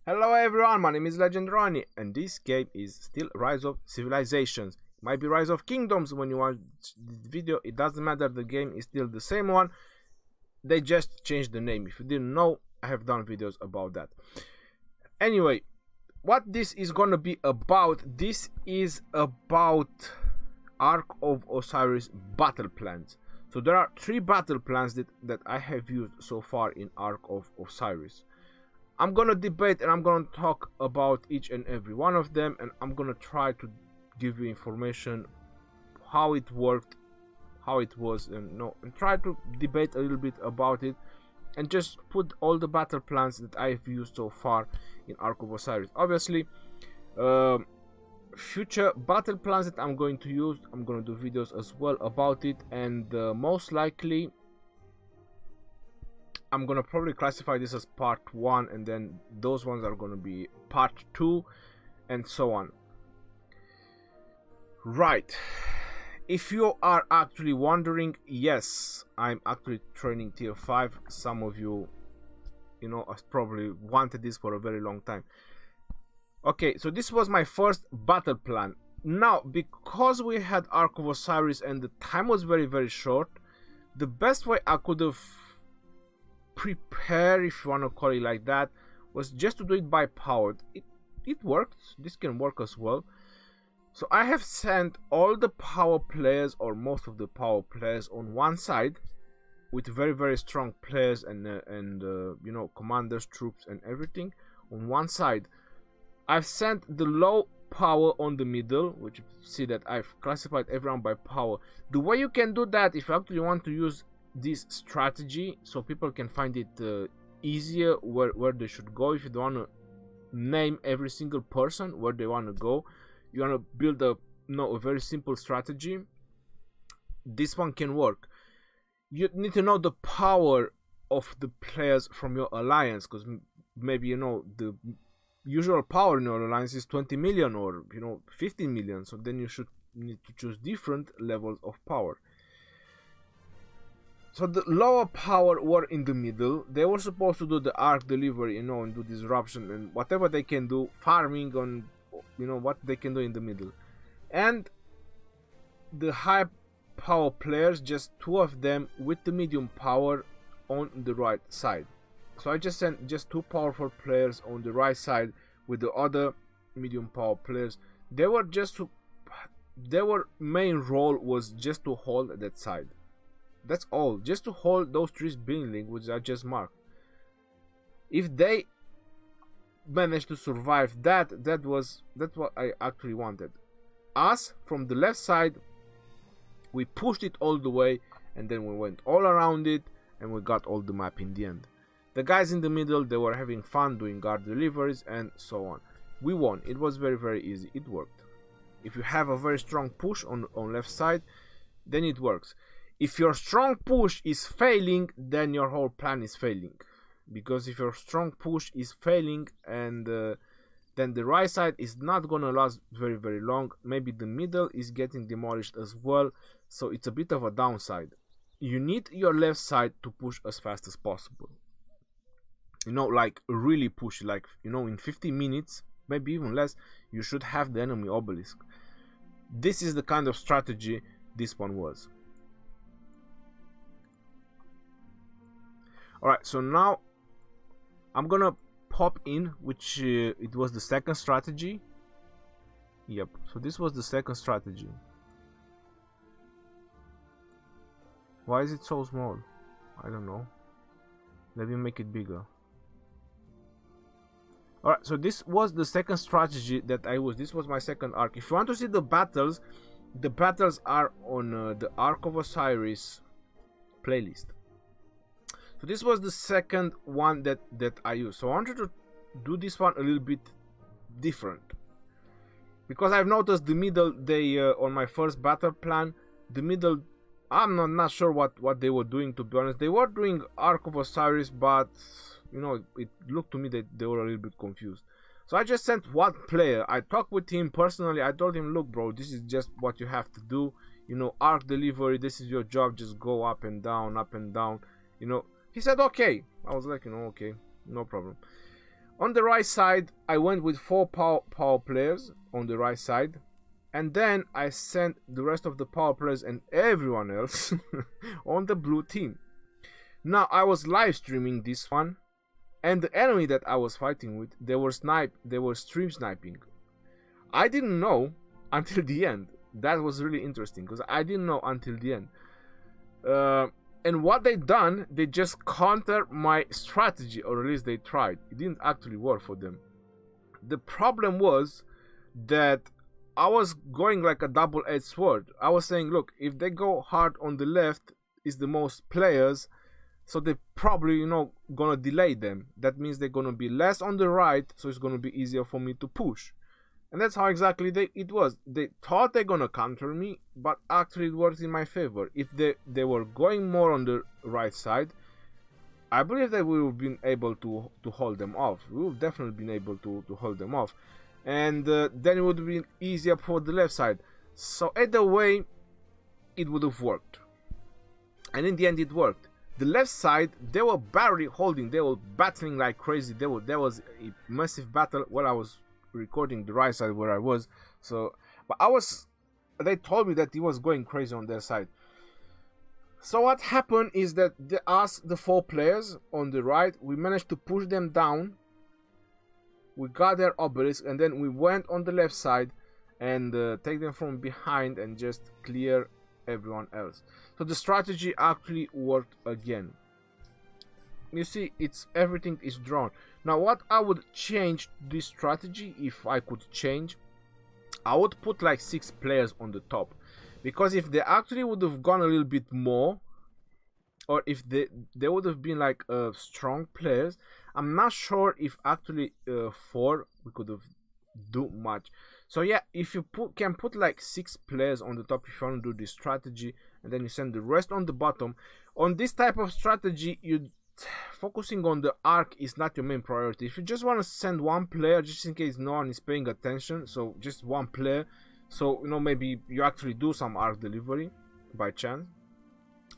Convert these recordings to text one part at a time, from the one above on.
Hello everyone, my name is Legend Ronnie, and this game is still Rise of Civilizations. It might be Rise of Kingdoms when you watch the video, it doesn't matter, the game is still the same one. They just changed the name. If you didn't know, I have done videos about that. Anyway, what this is gonna be about, this is about Ark of Osiris battle plans. So there are 3 battle plans that I have used so far in Ark of Osiris. I'm gonna debate and I'm gonna talk about each and every one of them, and I'm gonna try to give you information how it worked, how it was, and try to debate a little bit about it, and just put all the battle plans that I've used so far in Ark of Osiris. Obviously, future battle plans that I'm going to use, I'm gonna do videos as well about it, and most likely I'm gonna probably classify this as part 1, and then those ones are gonna be part 2, and so on. Right, if you are actually wondering, yes, I'm actually training tier 5. Some of you have probably wanted this for a very long time. Okay, so this was my first battle plan. Now, because we had Ark of Osiris and the time was very, very short, the best way I could have prepare, if you want to call it like that, was just to do it by powered. It worked. This can work as well. So I have sent all the power players, or most of the power players, on one side with very, very strong players and commanders, troops and everything on one side. I've sent the low power on the middle, which you see that I've classified everyone by power. The way you can do that, if you actually want to use this strategy so people can find it easier where they should go, if you don't want to name every single person where they want to go, you want to build a very simple strategy, this one can work. You need to know the power of the players from your alliance, because maybe the usual power in your alliance is 20 million or 15 million, so then you should need to choose different levels of power. So the lower power were in the middle. They were supposed to do the Ark delivery, and do disruption and whatever they can do, farming on, what they can do in the middle. And the high power players, just 2 of them with the medium power on the right side. So I just sent just 2 powerful players on the right side with the other medium power players. Their main role was just to hold that side. That's all, just to hold those 3 buildings which I just marked. If they managed to survive that's what I actually wanted. Us from the left side, we pushed it all the way, and then we went all around it, and we got all the map in the end. The guys in the middle, they were having fun doing guard deliveries and so on. We won. It was very, very easy. It worked. If you have a very strong push on left side, then it works. If your strong push is failing, then your whole plan is failing. Because if your strong push is failing, and then the right side is not gonna last very, very long. Maybe the middle is getting demolished as well, so it's a bit of a downside. You need your left side to push as fast as possible. Like really push, like in 15 minutes, maybe even less, you should have the enemy obelisk. This is the kind of strategy this one was. Alright, so now I'm gonna pop in, which it was the second strategy. Yep, so this was the second strategy. Why is it so small? I don't know. Maybe make it bigger. Alright, so this was the second strategy that I used. This was my second arc. If you want to see the battles are on the Ark of Osiris playlist. So this was the second one that I used. So I wanted to do this one a little bit different, because I've noticed the middle, they on my first battle plan, the middle, I'm not sure what they were doing, to be honest. They were doing Ark of Osiris, but it looked to me that they were a little bit confused. So I just sent one player. I talked with him personally. I told him, look bro, this is just what you have to do. Ark delivery, this is your job, just go up and down, up and down. He said okay. I was like, okay, no problem. On the right side, I went with 4 power players on the right side, and then I sent the rest of the power players and everyone else on the blue team. Now I was live streaming this one, and the enemy that I was fighting with, they were stream sniping. I didn't know until the end. That was really interesting because I didn't know until the end. And what they done, they just countered my strategy, or at least they tried. It didn't actually work for them. The problem was that I was going like a double-edged sword. I was saying, look, if they go hard on the left, is the most players, so they probably, gonna delay them. That means they're gonna be less on the right, so it's gonna be easier for me to push. And that's how exactly it was. They thought they're gonna counter me, but actually it worked in my favor. If they were going more on the right side, I believe that we would have been able to hold them off. We would have definitely been able to hold them off. And then it would have been easier for the left side. So either way, it would have worked. And in the end, it worked. The left side, they were barely holding. They were battling like crazy. There was a massive battle while I was recording the right side where I was. But they told me that he was going crazy on their side. So what happened is that the 4 players on the right, we managed to push them down. We got their obelisk, and then we went on the left side and take them from behind and just clear everyone else. So the strategy actually worked again. You see, everything is drawn. Now what I would change this strategy, if I could change, I would put like 6 players on the top, because if they actually would have gone a little bit more, or if they would have been like strong players, I'm not sure if actually 4 we could have do much. So yeah, if you can put like 6 players on the top if you want to do this strategy, and then you send the rest on the bottom. On this type of strategy, focusing on the arc is not your main priority. If you just want to send 1 player, just in case no one is paying attention, so just 1 player, so maybe you actually do some arc delivery by chance.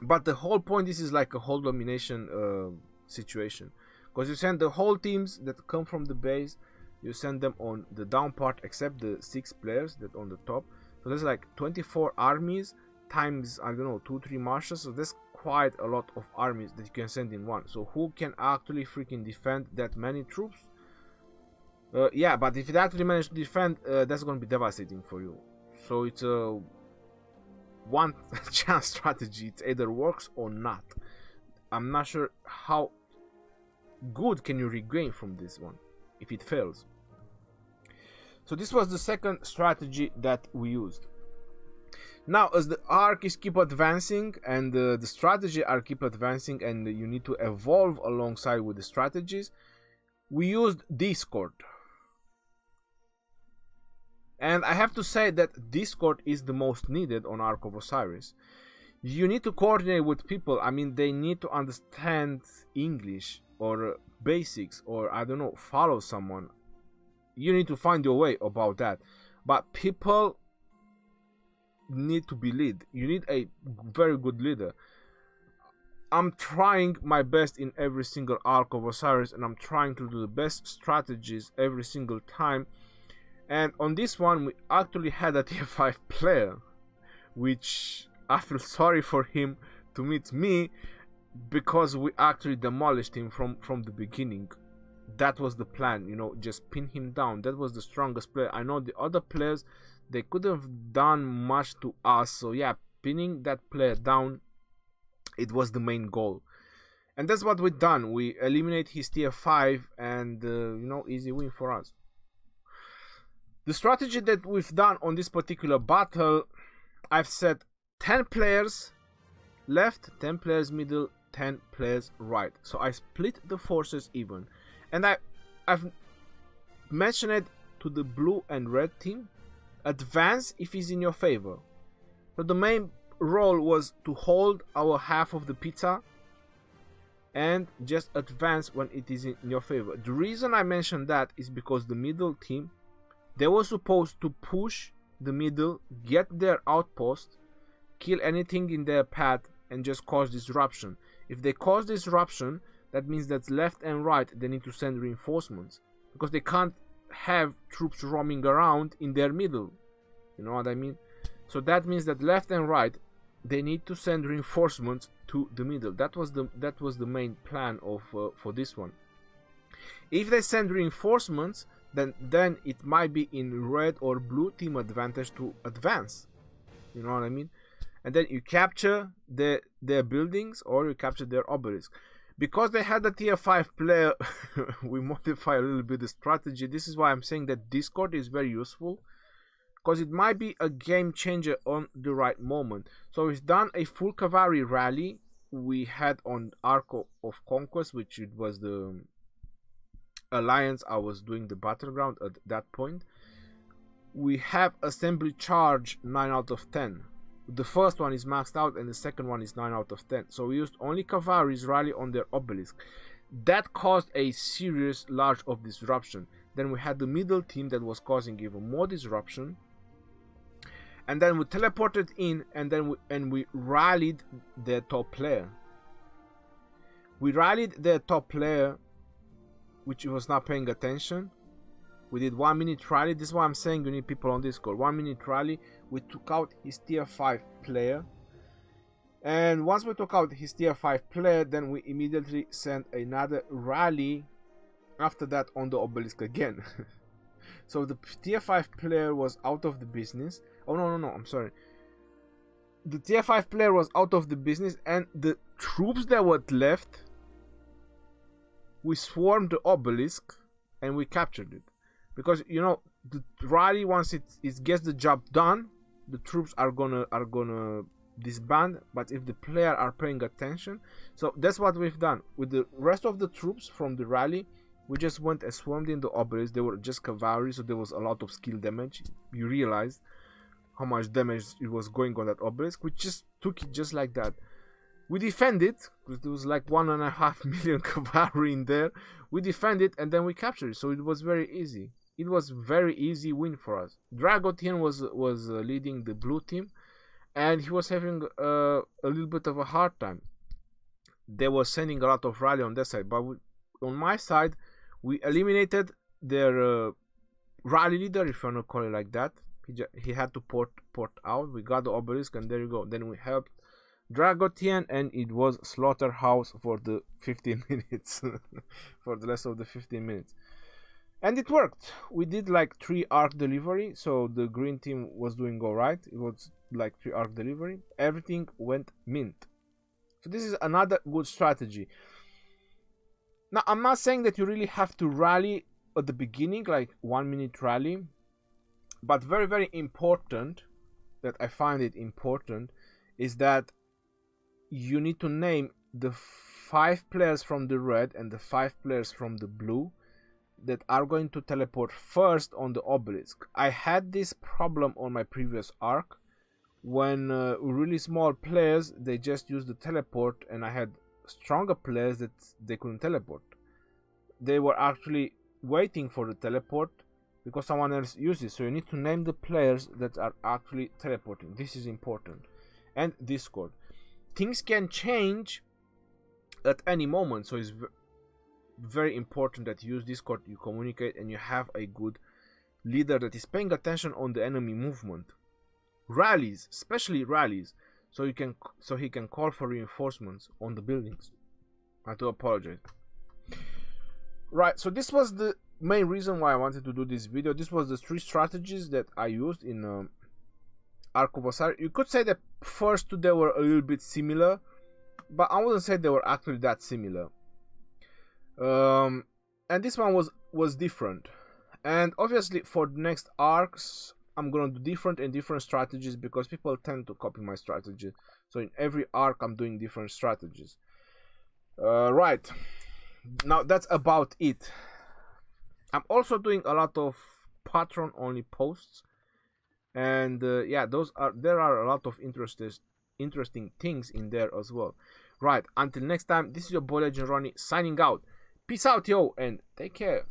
But the whole point, this is like a whole domination situation, because you send the whole teams that come from the base, you send them on the down part, except the 6 players that on the top. So there's like 24 armies times, I don't know, 2-3 marshals. So there's quite a lot of armies that you can send in one. So who can actually freaking defend that many troops? Yeah, but if they actually manage to defend, that's going to be devastating for you. So it's a one chance strategy. It either works or not. I'm not sure how good can you regain from this one if it fails. So this was the second strategy that we used. Now, as the arc is keep advancing and the strategy are keep advancing, and you need to evolve alongside with the strategies, we used Discord. And I have to say that Discord is the most needed on Ark of Osiris. You need to coordinate with people. I mean, they need to understand English or basics, or I don't know, follow someone. You need to find your way about that. But people need to be lead. You need a very good leader. I'm trying my best in every single Ark of Osiris, and I'm trying to do the best strategies every single time. And on this one, we actually had a tier 5 player, which I feel sorry for him to meet me, because we actually demolished him from the beginning. That was the plan, just pin him down. That was the strongest player. I know the other players, they could have done much to us. So yeah, pinning that player down, it was the main goal. And that's what we done. We eliminate his tier 5 and, easy win for us. The strategy that we've done on this particular battle, I've set 10 players left, 10 players middle, 10 players right. So I split the forces even. And I've mentioned it to the blue and red team. Advance if it's in your favor. So the main role was to hold our half of the pizza and just advance when it is in your favor. The reason I mentioned that is because the middle team, they were supposed to push the middle, get their outpost, kill anything in their path, and just cause disruption. If they cause disruption, that means that left and right, they need to send reinforcements. because they can't have troops roaming around in their middle. You know what I mean? So that means that left and right, they need to send reinforcements to the middle. That was the main plan of for this one. If they send reinforcements, then it might be in red or blue team advantage to advance. You know what I mean? And then you capture their buildings or you capture their obelisk. Because they had a tier 5 player, we modify a little bit the strategy. This is why I'm saying that Discord is very useful, because it might be a game changer on the right moment. So we've done a full cavalry rally. We had on Ark of Conquest, which it was the alliance I was doing the battleground at that point. We have assembly charge 9 out of 10. The first one is maxed out and the second one is 9 out of 10. So we used only cavalry's rally on their obelisk. That caused a serious large of disruption. Then we had the middle team that was causing even more disruption. And then we teleported in and we rallied their top player. We rallied their top player, which was not paying attention. We did 1 minute rally. This is why I'm saying you need people on Discord. 1 minute rally. We took out his tier 5 player. And once we took out his tier 5 player, then we immediately sent another rally after that on the obelisk again. So the tier 5 player was out of the business. Oh no, I'm sorry. The tier 5 player was out of the business, and the troops that were left, we swarmed the obelisk and we captured it. Because, you know, the rally, once it gets the job done, the troops are gonna disband. But if the player are paying attention, so that's what we've done with the rest of the troops from the rally. We just went and swarmed in the obelisk. They were just cavalry, so there was a lot of skill damage. You realized how much damage it was going on that obelisk. We just took it just like that. We defended, because there was like 1.5 million cavalry in there. We defended and then we captured it. So it was very easy. It was very easy win for us. Dragotian was leading the blue team, and he was having a little bit of a hard time. They were sending a lot of rally on their side, but on my side, we eliminated their rally leader, if you want to call it like that. He had to port out. We got the obelisk, and there you go. Then we helped Dragotian, and it was slaughterhouse for the 15 minutes. For the rest of the 15 minutes. And it worked. We did like 3 arc delivery, so the green team was doing alright. It was like 3 arc delivery. Everything went mint. So this is another good strategy. Now, I'm not saying that you really have to rally at the beginning, like 1 minute rally. But very, very important, that I find it important, is that you need to name the 5 players from the red and the 5 players from the blue that are going to teleport first on the obelisk. I had this problem on my previous arc when really small players, they just used the teleport, and I had stronger players that they couldn't teleport. They were actually waiting for the teleport because someone else used it. So you need to name the players that are actually teleporting. This is important. And Discord. Things can change at any moment, so it's very important that you use Discord, you communicate, and you have a good leader that is paying attention on the enemy movement. Rallies, especially rallies, so he can call for reinforcements on the buildings. I do apologize. Right, so this was the main reason why I wanted to do this video. This was the 3 strategies that I used in Ark of Osiris. You could say that first 2 they were a little bit similar, but I wouldn't say they were actually that similar. And this one was different. And obviously for the next arcs, I'm gonna do different strategies, because people tend to copy my strategy. So in every arc I'm doing different strategies. Right, now that's about it. I'm also doing a lot of patron only posts, and yeah, there are a lot of interesting things in there as well. Right, until next time, this is your boy Legend Ronnie signing out. Peace out, yo, and take care.